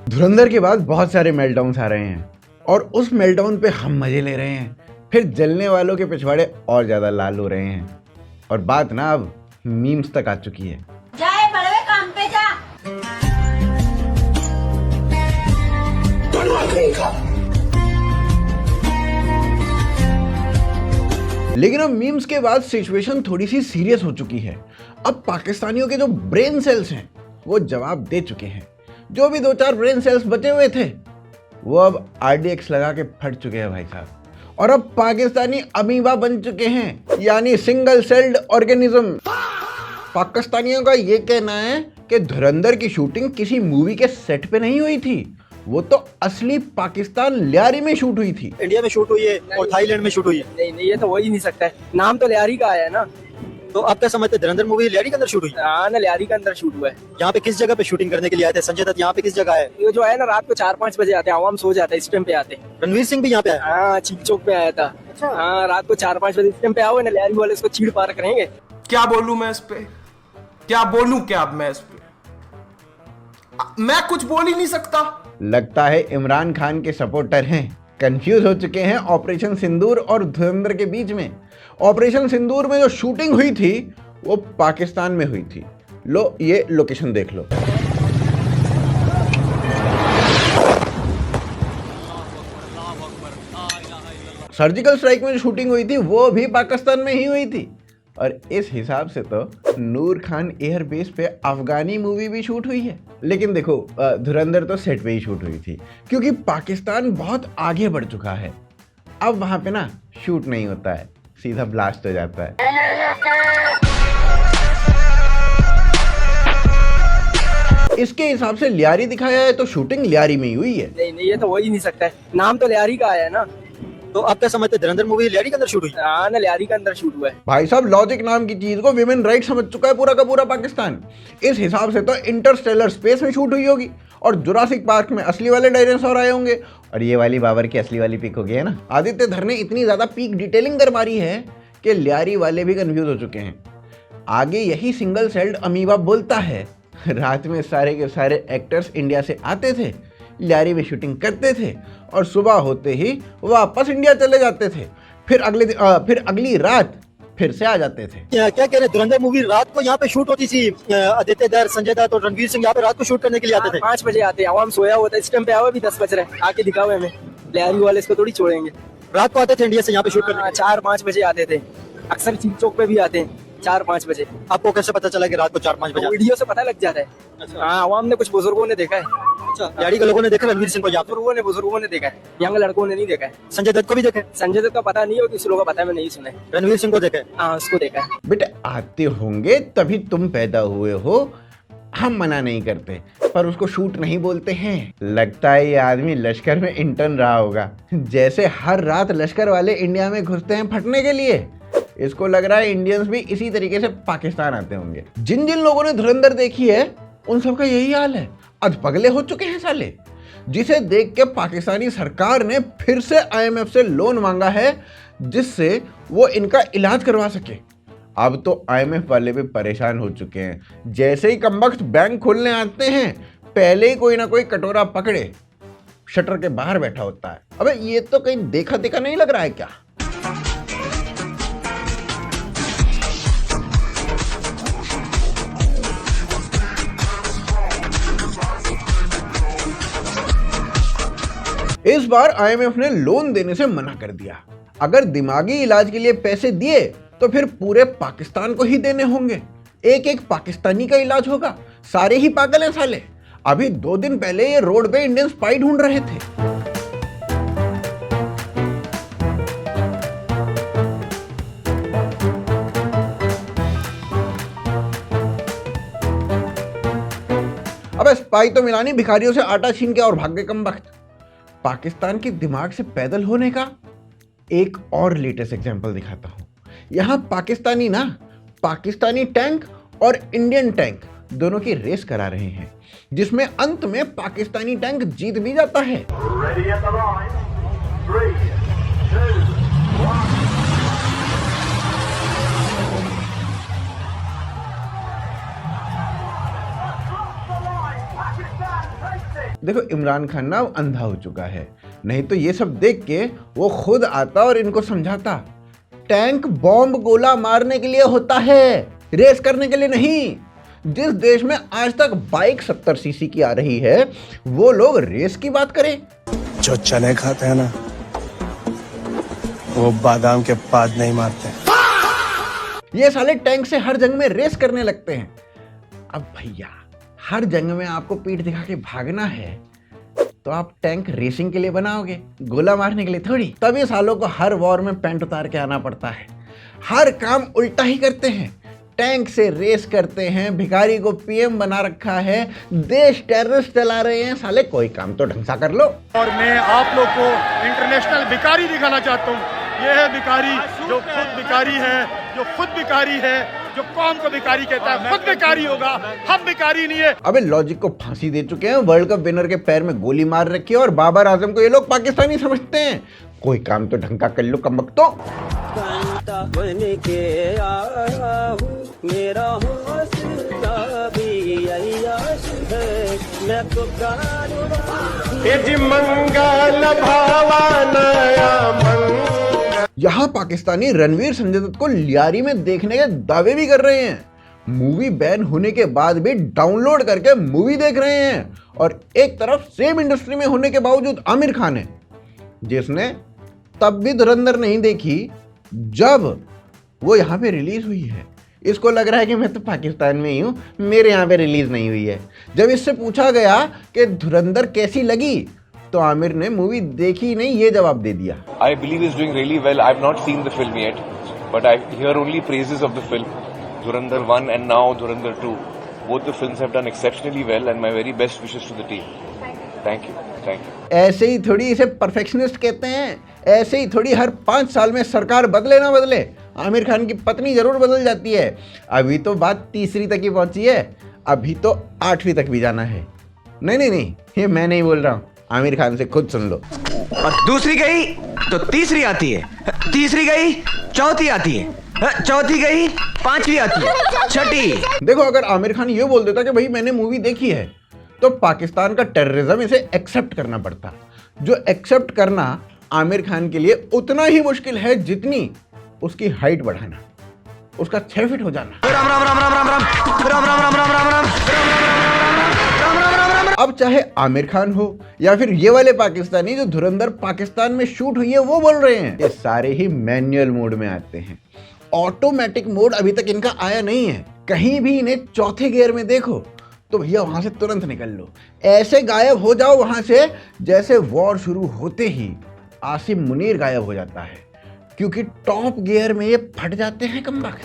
धुरंधर के बाद बहुत सारे मेल्टडाउन्स आ रहे हैं और उस मेल्टडाउन पे हम मजे ले रहे हैं। फिर जलने वालों के पिछवाड़े और ज्यादा लाल हो रहे हैं और बात ना अब मीम्स तक आ चुकी है। जाए बड़े काम पे जा। लेकिन अब मीम्स के बाद सिचुएशन थोड़ी सी सीरियस हो चुकी है। अब पाकिस्तानियों के जो ब्रेन सेल्स हैं वो जवाब दे चुके हैं। जो भी 2-4 ब्रेन सेल्स बचे हुए थे वो अब RDX लगा के फट चुके हैं भाई साहब। और अब पाकिस्तानी अमीबा बन चुके हैं, यानी सिंगल सेल्ड ऑर्गेनिज्म। पाकिस्तानियों का ये कहना है कि धुरंधर की शूटिंग किसी मूवी के सेट पे नहीं हुई थी, वो तो असली पाकिस्तान लियारी में शूट हुई थी। इंडिया में शूट हुई है और थाईलैंड में शूट हुई है। नहीं, ये तो हो ही नहीं सकता है। नाम तो लियारी का आया है ना। तो आप क्या समझते हैं धुरंधर मूवी लियारी के अंदर शूट हुई? हाँ ना, लियारी के अंदर शूट हुआ है। यहाँ पे किस जगह पे शूटिंग करने के लिए आए थे संजय दत्त? यहाँ पे किस जगह आए? ये जो है ना, रात को 4-5 बजे आते हैं, आवाम सो जाता है, इस टाइम पे आते हैं। रणवीर सिंह भी यहाँ पे आए? हाँ, चीक चौक पे आया था। अच्छा। हाँ, रात को 4-5 बजे इस टाइम पे आओ ना, लियारी वाले इसको चीड़ पार करेंगे। क्या बोलूं मैं इस पे, क्या बोलूं क्या अब मैं इस पे, मैं कुछ बोल ही नहीं सकता। लगता है इमरान खान के सपोर्टर हैं, कंफ्यूज हो चुके हैं ऑपरेशन सिंदूर और धुरंधर के बीच में। ऑपरेशन सिंदूर में जो शूटिंग हुई थी वो पाकिस्तान में हुई थी। लो ये लोकेशन देख लो। सर्जिकल स्ट्राइक में जो शूटिंग हुई थी वो भी पाकिस्तान में ही हुई थी। और इस हिसाब से तो नूर खान एयरबेस पे अफगानी मूवी भी शूट हुई है। लेकिन देखो, धुरंधर तो सेट पे ही शूट हुई थी, क्योंकि पाकिस्तान बहुत आगे बढ़ चुका है। अब वहां पे ना शूट नहीं होता है, सीधा ब्लास्ट हो जाता है। इसके हिसाब से लियारी दिखाया है तो शूटिंग लियारी में ही हुई है। नहीं, ये तो हो ही नहीं सकता है। नाम तो लियारी का आया है ना। तो आप क्या समझते हैं धुरंधर मूवी लियारी के अंदर शूट हुई? हाँ ना, लियारी के अंदर शूट हुआ है। भाई साहब, लॉजिक नाम की चीज को विमेन राइट समझ चुका है पूरा का पूरा पाकिस्तान। इस हिसाब से तो इंटरस्टेलर स्पेस में शूट हुई होगी और जुरासिक पार्क में असली वाले डायनासोर आए होंगे और ये वाली बाबर की असली वाली पिक होगी, है ना। आदित्य धर ने इतनी ज्यादा पीक डिटेलिंग कर मारी है कि लियारी वाले भी कंफ्यूज हो चुके हैं। आगे यही सिंगल सेल्ड अमीबा बोलता है, रात में सारे के सारे एक्टर्स इंडिया से आते थे, लियारी में शूटिंग करते थे और सुबह होते ही वापस इंडिया चले जाते थे। फिर अगली रात फिर से आ जाते थे। क्या कह रहे हैं, धुरंधर मूवी रात को यहाँ पे शूट होती थी। आदित्य धर, संजय दत्त और रणवीर सिंह यहाँ पे रात को शूट करने के लिए आते थे। 5 बजे आते हैं, आवाम सोया होता है, इस टाइम पे आओ, अभी 10 बज रहे हैं, आके दिखाओ हमें। लियारी वाले इसको थोड़ी छोड़ेंगे। रात को आते थे इंडिया से यहाँ पे शूट करने? 4-5 बजे आते थे, अक्सर चीक चौक पे भी आते हैं 4-5 बजे। आपको कैसे पता चला कि रात को 4-5 बजे? वीडियो से पता लग जाता है। हाँ, आवाम ने, कुछ बुजुर्गों ने देखा है। अच्छा, लियारी के लोगों ने देखा रणवीर सिंह को? यहाँ बुजुर्गों ने देखा है, यंग लड़कों ने नहीं देखा है। संजय दत्त को भी देखा है? संजय दत्त का पता नहीं है, किसी लोगों का पता है, मैं नहीं सुना है। रणवीर सिंह को देखा है? हाँ, उसको देखा है। बेटे, आते होंगे तभी तुम पैदा हुए हो, हम मना नहीं करते, पर उसको शूट नहीं बोलते हैं। लगता है ये आदमी लश्कर में इंटर्न रहा होगा। जैसे हर रात लश्कर वाले इंडिया में घुसते हैं फटने के लिए, इसको लग रहा है इंडियंस भी इसी तरीके से पाकिस्तान आते होंगे। जिन जिन लोगों ने धुरंधर देखी है उन सबका यही हाल है, अधपगले हो चुके हैं साले। जिसे देख के पाकिस्तानी सरकार ने फिर से IMF से लोन मांगा है जिससे वो इनका इलाज करवा सके। अब तो IMF वाले भी परेशान हो चुके हैं। जैसे ही कमबख्त बैंक खोलने आते हैं, पहले ही कोई ना कोई कटोरा पकड़े शटर के बाहर बैठा होता है। अबे ये तो कहीं देखा देखा नहीं लग रहा है क्या? इस बार IMF ने लोन देने से मना कर दिया। अगर दिमागी इलाज के लिए पैसे दिए तो फिर पूरे पाकिस्तान को ही देने होंगे। एक एक पाकिस्तानी का इलाज होगा। सारे ही पागल हैं साले। अभी 2 दिन पहले ये रोड पे इंडियन स्पाई ढूंढ रहे थे। अबे स्पाई तो मिलानी, भिखारियों से आटा छीन के और भाग गए कमबख्त। पाकिस्तान के दिमाग से पैदल होने का एक और लेटेस्ट एग्जांपल दिखाता हूं। यहां पाकिस्तानी टैंक और इंडियन टैंक दोनों की रेस करा रहे हैं, जिसमें अंत में पाकिस्तानी टैंक जीत भी जाता है। देखो इमरान खान ना अंधा हो चुका है, नहीं तो ये सब देख के वो खुद आता और इनको समझाता। टैंक बॉम्ब गोला मारने के लिए होता है, रेस करने के लिए नहीं। जिस देश में आज तक बाइक 70 सीसी की आ रही है, वो लोग रेस की बात करें। जो चने खाते हैं ना, वो बादाम के पाद नहीं मारते। ये साले टैंक से हर जंग में रेस करने लगते हैं। अब भैया हर जंग में आपको पीठ दिखा के भागना है तो आप टैंक रेसिंग के लिए बनाओगे, गोला मारने के लिए थोड़ी। तभी सालों को हर वॉर में पैंट उतार के आना पड़ता है। हर काम उल्टा ही करते हैं, टैंक से रेस करते हैं, भिखारी को पीएम बना रखा है, देश टेररिस्ट चला रहे हैं। साले कोई काम तो ढंग सा कर लो। और मैं आप लोग को इंटरनेशनल भिखारी दिखाना चाहता हूँ। ये है भिखारी जो खुद भिखारी है, जो खुद भिखारी है, जो कौम को भिखारी कहता है, खुद भिखारी होगा, हम भिखारी नहीं है। अबे लॉजिक को फांसी दे चुके हैं, वर्ल्ड कप विनर के पैर में गोली मार रखी है और बाबर आजम को ये लोग पाकिस्तानी समझते हैं। कोई काम तो ढंग का कर लो कमबख्तो। मेरा हौसला भी अय्याश है, मैं तो यहाँ पाकिस्तानी रणवीर संजय दत्त को लियारी में देखने के दावे भी कर रहे हैं। मूवी बैन होने के बाद भी डाउनलोड करके मूवी देख रहे हैं। और एक तरफ सेम इंडस्ट्री में होने के बावजूद आमिर खान है, जिसने तब भी धुरंधर नहीं देखी जब वो यहाँ पे रिलीज हुई है। इसको लग रहा है कि मैं तो पाकिस्तान में ही हूँ, मेरे यहाँ पे रिलीज नहीं हुई है। जब इससे पूछा गया कि धुरंधर कैसी लगी, तो आमिर ने मूवी देखी नहीं ये जवाब दे दिया। I believe is doing really well. I've not seen the film yet, but I hear only praises of the film. Dhurandhar 1 and now Dhurandhar 2. Both the films have done exceptionally well, and my very best wishes to the team. Thank you. Thank you. ऐसे ही थोड़ी इसे perfectionist कहते हैं, ऐसे ही थोड़ी हर 5 साल में सरकार बदले ना बदले आमिर खान की पत्नी जरूर बदल जाती है। अभी तो बात तीसरी तक ही पहुंची है, अभी तो 8वीं तक भी जाना है। नहीं, ये मैं नहीं बोल रहा हूँ, आमिर खान से खुद सुन लो। और दूसरी गई तो तीसरी आती है, तीसरी गई चौथी आती है, चौथी गई पांचवी आती है, छठी। देखो अगर आमिर खान ये बोल देता कि भाई मैंने मूवी देखी है, तो पाकिस्तान का टेररिज्म इसे एक्सेप्ट करना पड़ता, जो एक्सेप्ट करना आमिर खान के लिए उतना ही मुश्किल है जितनी उसकी हाइट बढ़ाना, उसका 6 फीट हो जाना। राम राम राम राम राम राम राम राम राम राम राम राम। अब चाहे आमिर खान हो या फिर ये वाले पाकिस्तानी जो धुरंधर पाकिस्तान में शूट हुई है वो बोल रहे हैं, ये सारे ही मैनुअल मोड में आते हैं। ऑटोमेटिक मोड अभी तक इनका आया नहीं है। कहीं भी इन्हें चौथे गियर में देखो तो भैया वहां से तुरंत निकल लो, ऐसे गायब हो जाओ वहां से जैसे वॉर शुरू होते ही आसिम मुनीर गायब हो जाता है, क्योंकि टॉप गियर में ये फट जाते हैं कमबख्त।